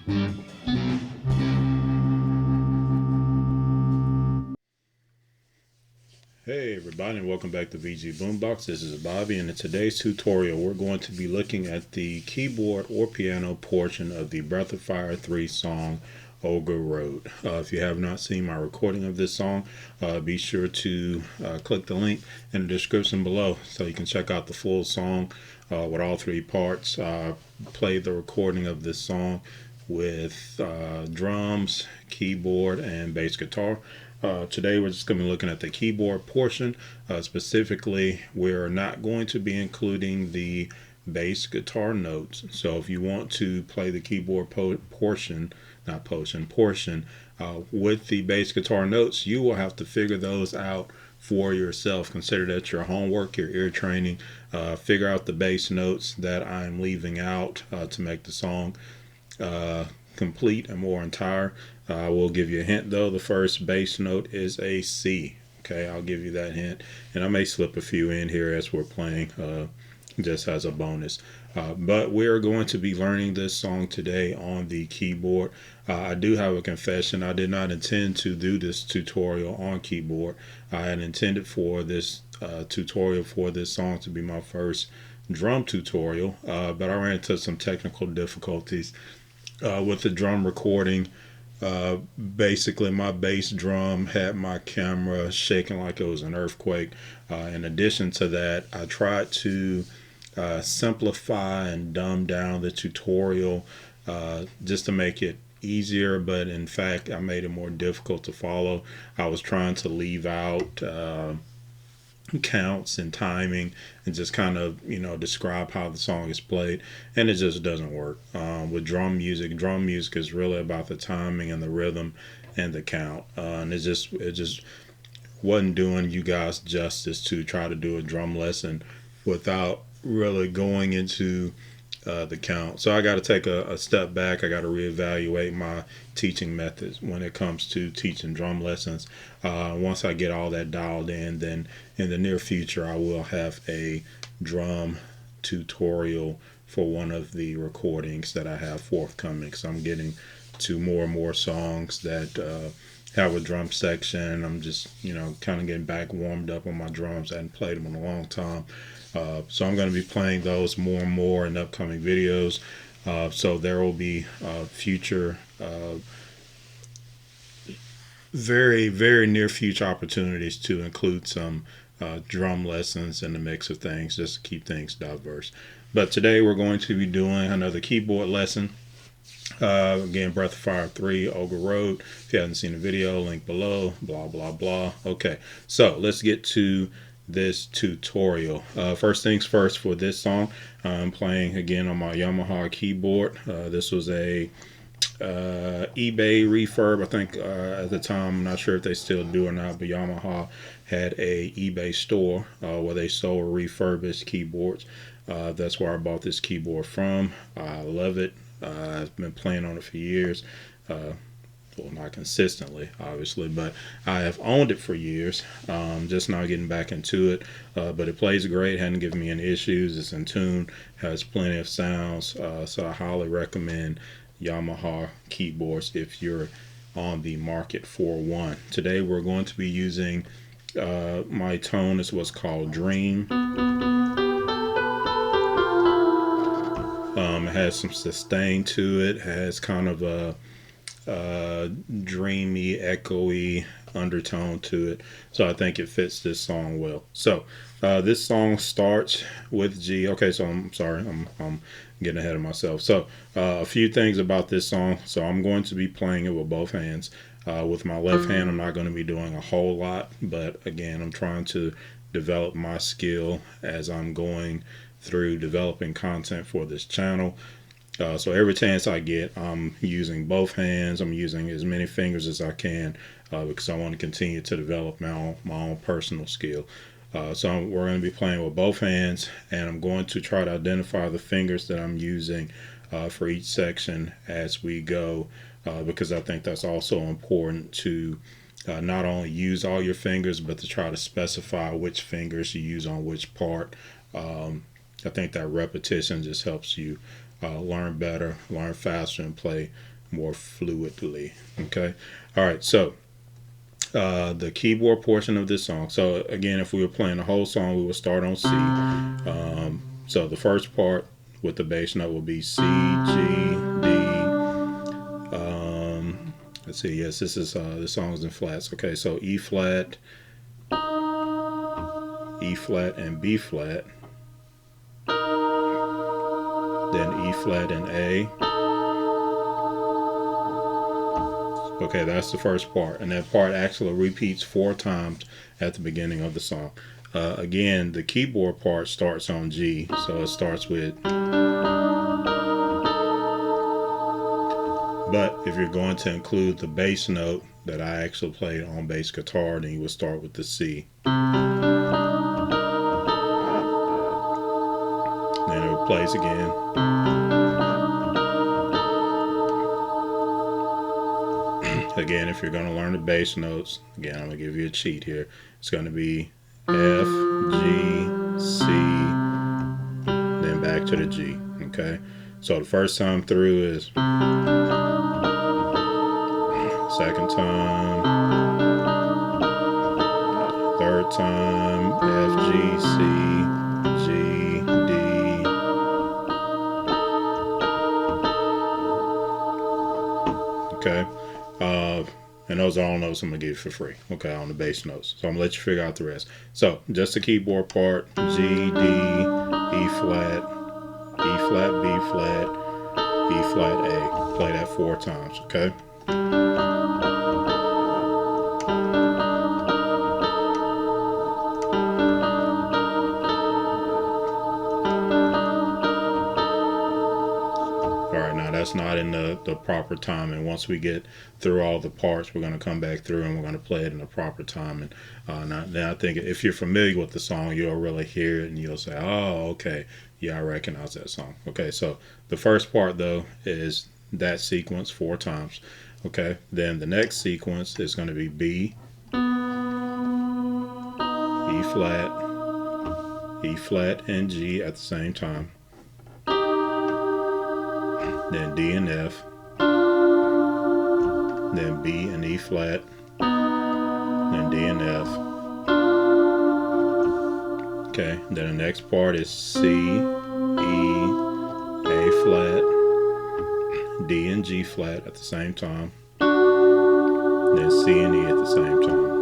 Hey everybody, and welcome back to VGBoombox. This is Bobby, and in today's tutorial we're going to be looking at the keyboard or piano portion of the Breath of Fire 3 song Ogre Road. If you have not seen my recording of this song, be sure to click the link in the description below so you can check out the full song with all three parts. Played the recording of this song with drums, keyboard, and bass guitar. Today we're just going to be looking at the keyboard portion. Specifically, we're not going to be including the bass guitar notes. So if you want to play the keyboard portion with the bass guitar notes, you will have to figure those out for yourself. Consider that your homework, your ear training. Figure out the bass notes that I'm leaving out to make the song complete and more entire. I will give you a hint though. The first bass note is a C. Okay, I'll give you that hint, and I may slip a few in here as we're playing, just as a bonus. But we're going to be learning this song today on the keyboard. I do have a confession. I did not intend to do this tutorial on keyboard. I had intended for this tutorial for this song to be my first drum tutorial, but I ran into some technical difficulties with the drum recording. Basically my bass drum had my camera shaking like it was an earthquake. In addition to that, I tried to simplify and dumb down the tutorial just to make it easier, but in fact I made it more difficult to follow. I was trying to leave out counts and timing and just kind of describe how the song is played, and it just doesn't work with drum music. Drum music is really about the timing and the rhythm and the count, and it just wasn't doing you guys justice to try to do a drum lesson without really going into the count. So I got to take a step back. I got to reevaluate my teaching methods when it comes to teaching drum lessons. Once I get all that dialed in, then in the near future I will have a drum tutorial for one of the recordings that I have forthcoming. So I'm getting to more and more songs that have a drum section. I'm just kind of getting back warmed up on my drums. I hadn't played them in a long time. So I'm going to be playing those more and more in upcoming videos. So there will be future, very, very near future opportunities to include some drum lessons in the mix of things, just to keep things diverse. But today we're going to be doing another keyboard lesson. Again, Breath of Fire 3, Ogre Road. If you haven't seen the video, link below, blah, blah, blah. Okay, so let's get to this tutorial. First things first, for this song I'm playing again on my Yamaha keyboard. This was a eBay refurb, I think, at the time. I'm not sure if they still do or not, but Yamaha had a eBay store where they sold refurbished keyboards. That's where I bought this keyboard from. I love it. I've been playing on it for years. Well, not consistently, obviously, but I have owned it for years. Just now getting back into it, but it plays great. Hadn't given me any issues. It's in tune, has plenty of sounds, so I highly recommend Yamaha keyboards if you're on the market for one. Today we're going to be using my tone is what's called Dream. It has some sustain to it. It has kind of a dreamy, echoey undertone to it, so I think it fits this song well. So this song starts with G. Okay, so I'm sorry, I'm getting ahead of myself. So a few things about this song. So I'm going to be playing it with both hands. With my left hand I'm not going to be doing a whole lot, but again, I'm trying to develop my skill as I'm going through developing content for this channel. So every chance I get, I'm using both hands. I'm using as many fingers as I can because I want to continue to develop my own personal skill. So we're going to be playing with both hands, and I'm going to try to identify the fingers that I'm using for each section as we go, because I think that's also important to not only use all your fingers, but to try to specify which fingers you use on which part. I think that repetition just helps you learn better, learn faster, and play more fluidly. Okay. All right. So the keyboard portion of this song. So again, if we were playing the whole song, we would start on C. So the first part with the bass note will be C, G, D. Let's see. Yes, this song is in flats. Okay, so E flat, and B flat, then E flat and A. Okay, that's the first part, and that part actually repeats 4 times at the beginning of the song. Again, the keyboard part starts on G, so it starts with. But if you're going to include the bass note that I actually played on bass guitar, then you would start with the C. Then it plays again. Again, if you're going to learn the bass notes, again, I'm going to give you a cheat here. It's going to be F, G, C, then back to the G. Okay? So the first time through is second time, third time, F, G, C, G, D. Okay? And those are all notes I'm going to give you for free, okay, on the bass notes. So I'm going to let you figure out the rest. So just the keyboard part, G, D, E flat, B flat, E flat, A. Play that 4 times, okay? That's not in the proper time, and once we get through all the parts, we're going to come back through and we're going to play it in the proper time. And now I think if you're familiar with the song, you'll really hear it and you'll say, oh, okay, yeah, I recognize that song. Okay, so the first part though is that sequence 4 times. Okay, then the next sequence is going to be B, E flat and G at the same time, then D and F, then B and E flat, then D and F. Okay, then the next part is C, E, A flat, D and G flat at the same time, then C and E at the same time.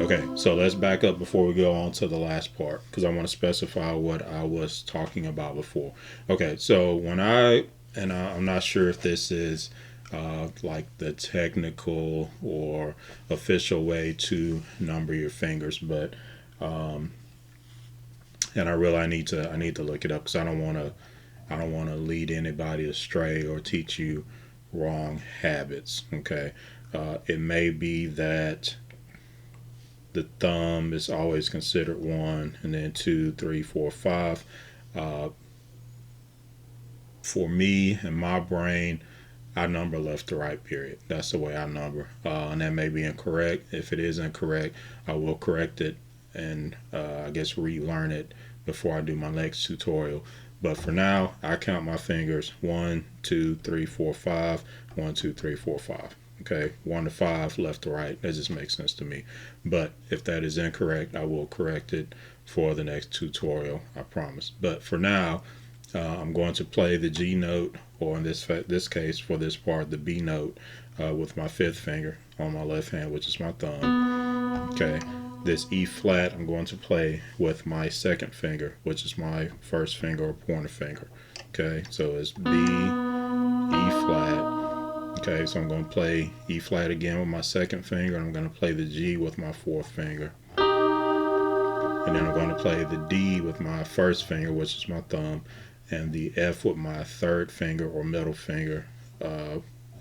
Okay, so let's back up before we go on to the last part, because I want to specify what I was talking about before. Okay, so I'm not sure if this is like the technical or official way to number your fingers, but and I really need to look it up, because I don't want to lead anybody astray or teach you wrong habits. Okay, it may be that the thumb is always considered 1, and then 2, 3, 4, 5. For me and my brain, I number left to right, period. That's the way I number. And that may be incorrect. If it is incorrect, I will correct it and I guess relearn it before I do my next tutorial. But for now, I count my fingers 1, 2, 3, 4, 5. 1, 2, 3, 4, 5. Okay, 1 to 5, left to right. That just makes sense to me. But if that is incorrect, I will correct it for the next tutorial, I promise. But for now, I'm going to play the G note, or in this case, for this part, the B note, with my 5th finger on my left hand, which is my thumb. Okay, this E flat I'm going to play with my 2nd finger, which is my 1st finger or pointer finger. Okay, so it's B, E flat. Okay, so I'm going to play E flat again with my 2nd finger, and I'm going to play the G with my 4th finger. And then I'm going to play the D with my 1st finger, which is my thumb, and the F with my 3rd finger or middle finger.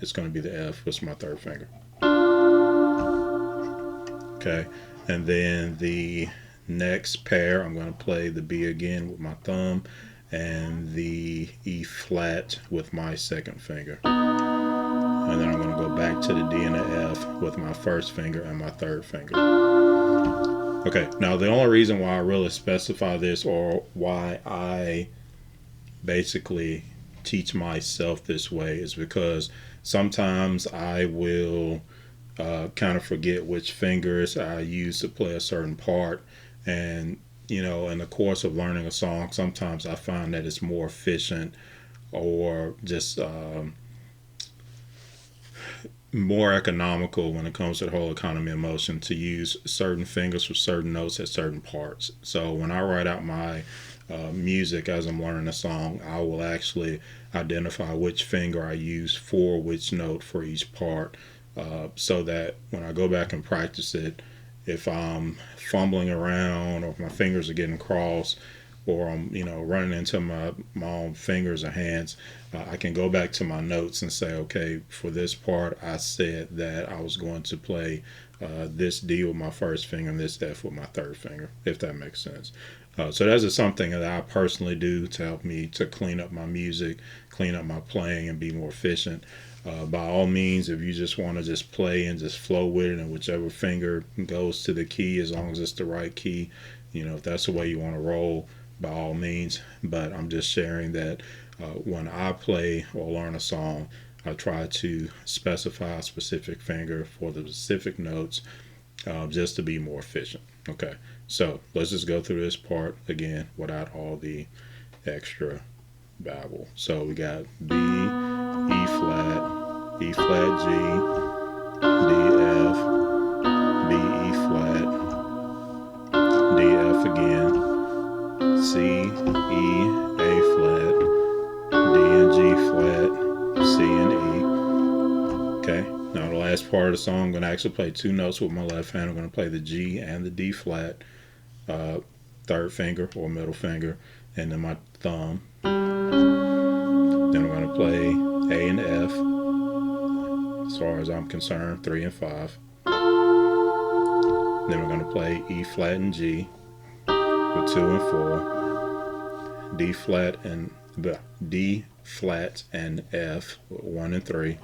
It's going to be the F, which is my 3rd finger. Okay, and then the next pair, I'm going to play the B again with my thumb, and the E flat with my 2nd finger. And then I'm going to go back to the D and the F with my 1st finger and my 3rd finger. Okay, now the only reason why I really specify this, or why I basically teach myself this way is because sometimes I will kind of forget which fingers I use to play a certain part. And, in the course of learning a song, sometimes I find that it's more efficient or just more economical when it comes to the whole economy of motion to use certain fingers for certain notes at certain parts. So when I write out my music as I'm learning a song, I will actually identify which finger I use for which note for each part, so that when I go back and practice it, if I'm fumbling around or if my fingers are getting crossed or I'm running into my own fingers or hands, I can go back to my notes and say, okay, for this part I said that I was going to play this D with my first finger and this F with my third finger, if that makes sense. So that's just something that I personally do to help me to clean up my music, clean up my playing, and be more efficient. By all means, if you just want to just play and just flow with it, and whichever finger goes to the key, as long as it's the right key, if that's the way you want to roll, by all means. But I'm just sharing that when I play or learn a song, I try to specify a specific finger for the specific notes, just to be more efficient. Okay, so let's just go through this part again without all the extra babble. So we got B, E flat, G, D, F, B, E flat, D, F again, C, E, A flat, D and G flat, C and E. Okay, now the last part of the song, I'm going to actually play two notes with my left hand. I'm going to play the G and the D flat, third finger or middle finger, and then my thumb. Then I'm going to play A and F, as far as I'm concerned, 3 and 5. Then we're going to play E flat and G with 2 and 4. D flat and F with 1 and 3.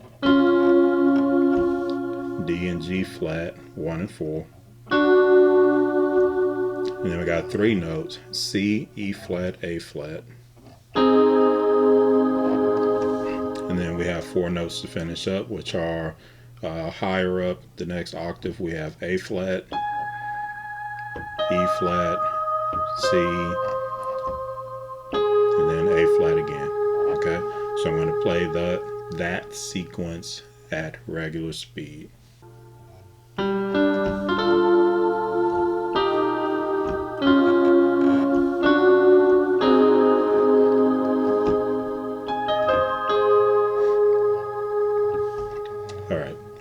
D and G flat, 1 and 4. And then we got 3 notes, C, E flat, A flat. And then we have 4 notes to finish up, which are higher up the next octave. We have A flat, E flat, C, and then A flat again. Okay, so I'm going to play that sequence at regular speed.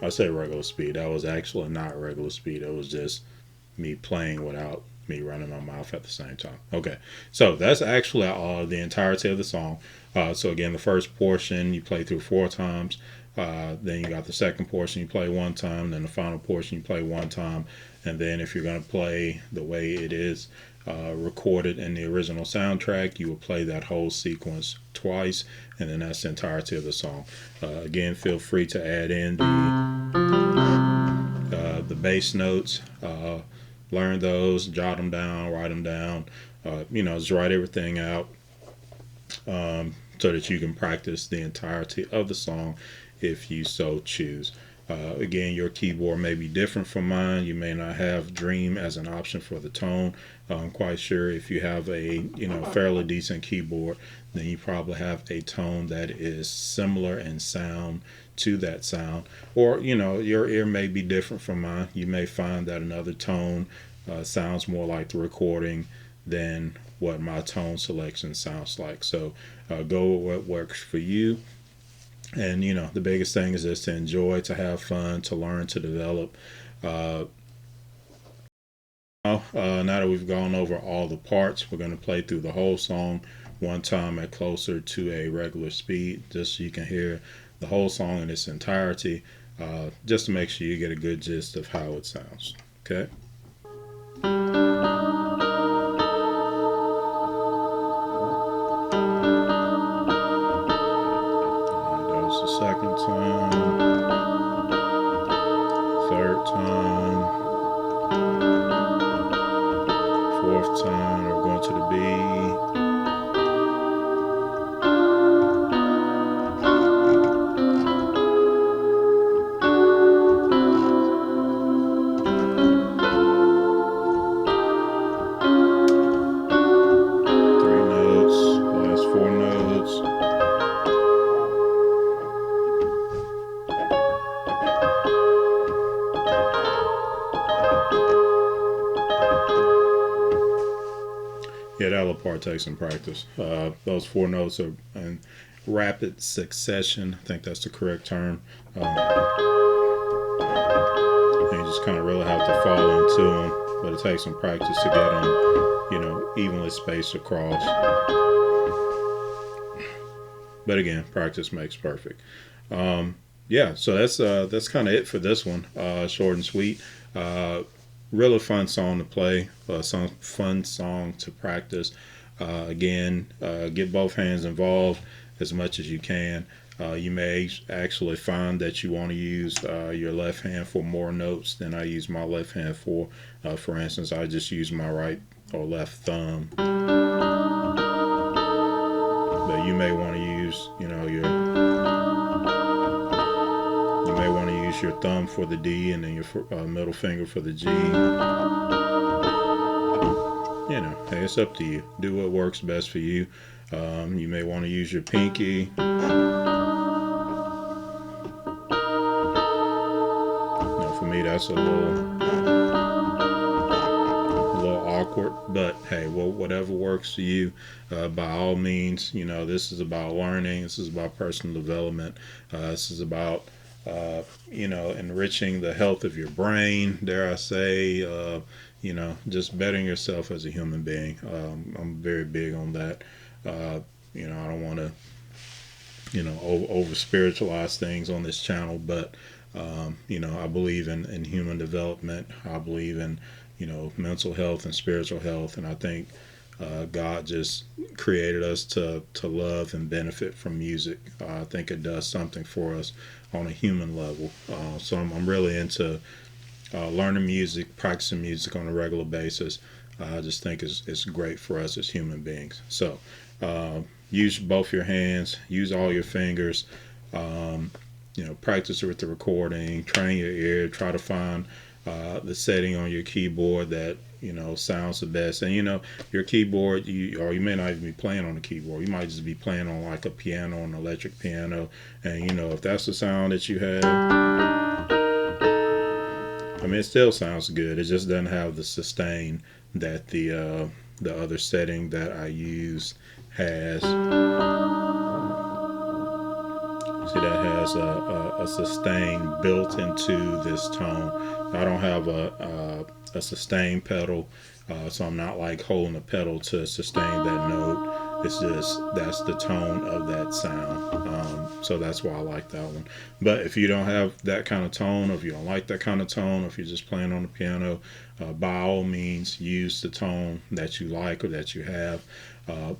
I say regular speed. That was actually not regular speed. It was just me playing without me running my mouth at the same time. Okay, so that's actually the entirety of the song. So again, the first portion you play through 4 times. Then you got the second portion you play 1 time. Then the final portion you play 1 time. And then if you're going to play the way it is recorded in the original soundtrack, you will play that whole sequence twice, and then that's the entirety of the song. Again, feel free to add in the bass notes, learn those, jot them down, write them down, just write everything out, so that you can practice the entirety of the song if you so choose. Again, your keyboard may be different from mine. You may not have Dream as an option for the tone. I'm quite sure if you have a fairly decent keyboard, then you probably have a tone that is similar in sound to that sound. Or your ear may be different from mine. You may find that another tone sounds more like the recording than what my tone selection sounds like. So go with what works for you. And the biggest thing is just to enjoy, to have fun, to learn, to develop. Now that we've gone over all the parts, we're going to play through the whole song 1 time at closer to a regular speed, just so you can hear the whole song in its entirety, just to make sure you get a good gist of how it sounds. Okay. Second time, third time, 4th time, we're going to the B, it takes some practice. Those 4 notes are in rapid succession. I think that's the correct term. And you just kind of really have to fall into them, but it takes some practice to get them, evenly spaced across. But again, practice makes perfect. Yeah, so that's kind of it for this one. Short and sweet. Really fun song to play. Fun song to practice. Again, get both hands involved as much as you can. You may actually find that you want to use your left hand for more notes than I use my left hand for. For instance, I just use my right or left thumb. But you may want to use, your thumb for the D and then your middle finger for the G. Hey, it's up to you. Do what works best for you. You may want to use your pinky. For me, that's a little awkward, but hey, whatever works for you. By all means, this is about learning. This is about personal development. This is about enriching the health of your brain, dare I say, just bettering yourself as a human being. I'm very big on that. I don't want to, over spiritualize things on this channel, but, I believe in human development. I believe in, mental health and spiritual health. And I think God just created us to love and benefit from music. I think it does something for us on a human level. So I'm really into learning music, practicing music on a regular basis. I just think it's great for us as human beings. So use both your hands, use all your fingers, practice with the recording, train your ear, try to find the setting on your keyboard that sounds the best. And your keyboard, you may not even be playing on the keyboard. You might just be playing on like a piano, an electric piano. And if that's the sound that you have, I mean, it still sounds good. It just doesn't have the sustain that the other setting that I use has. See, that has a sustain built into this tone. I don't have a sustain pedal, so I'm not like holding a pedal to sustain that note. It's just that's the tone of that sound. So that's why I like that one. But if you don't have that kind of tone, or if you don't like that kind of tone, or if you're just playing on the piano, by all means use the tone that you like or that you have.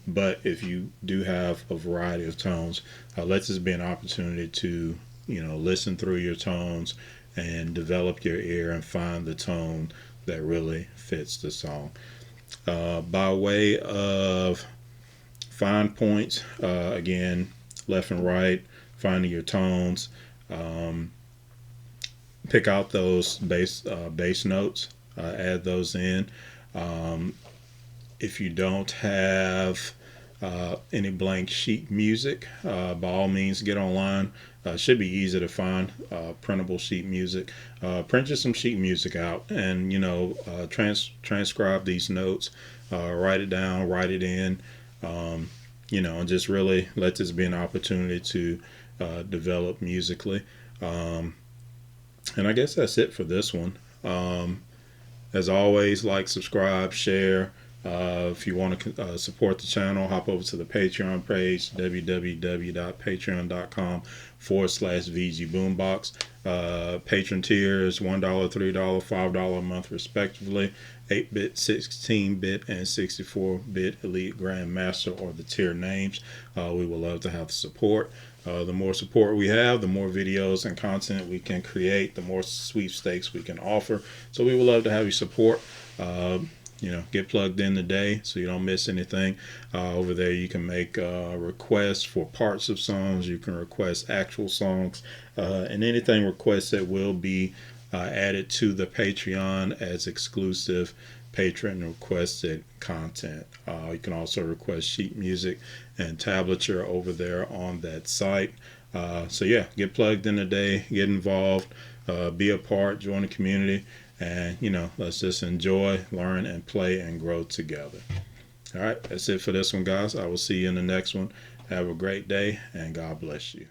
But if you do have a variety of tones, let this be an opportunity to listen through your tones and develop your ear and find the tone that really fits the song. By way of fine points, again, left and right, finding your tones, pick out those bass notes, add those in. If you don't have any blank sheet music, by all means get online. Should be easy to find printable sheet music. Print just some sheet music out and transcribe these notes, write it down, write it in, and just really let this be an opportunity to develop musically. And I guess that's it for this one. As always, like, subscribe, share. If you want to support the channel, hop over to the Patreon page, www.patreon.com/VGBoombox. Patron tiers, $1, $3, $5 a month respectively. 8-bit, 16-bit, and 64-bit Elite Grandmaster are the tier names. We would love to have the support. The more support we have, the more videos and content we can create, the more sweepstakes we can offer. So we would love to have your support. Get plugged in today so you don't miss anything. Over there you can make requests for parts of songs. You can request actual songs, and anything requested will be added to the Patreon as exclusive patron requested content. You can also request sheet music and tablature over there on that site. So yeah, get plugged in today, get involved, be a part, join the community. And, let's just enjoy, learn, and play and grow together. All right, that's it for this one, guys. I will see you in the next one. Have a great day, and God bless you.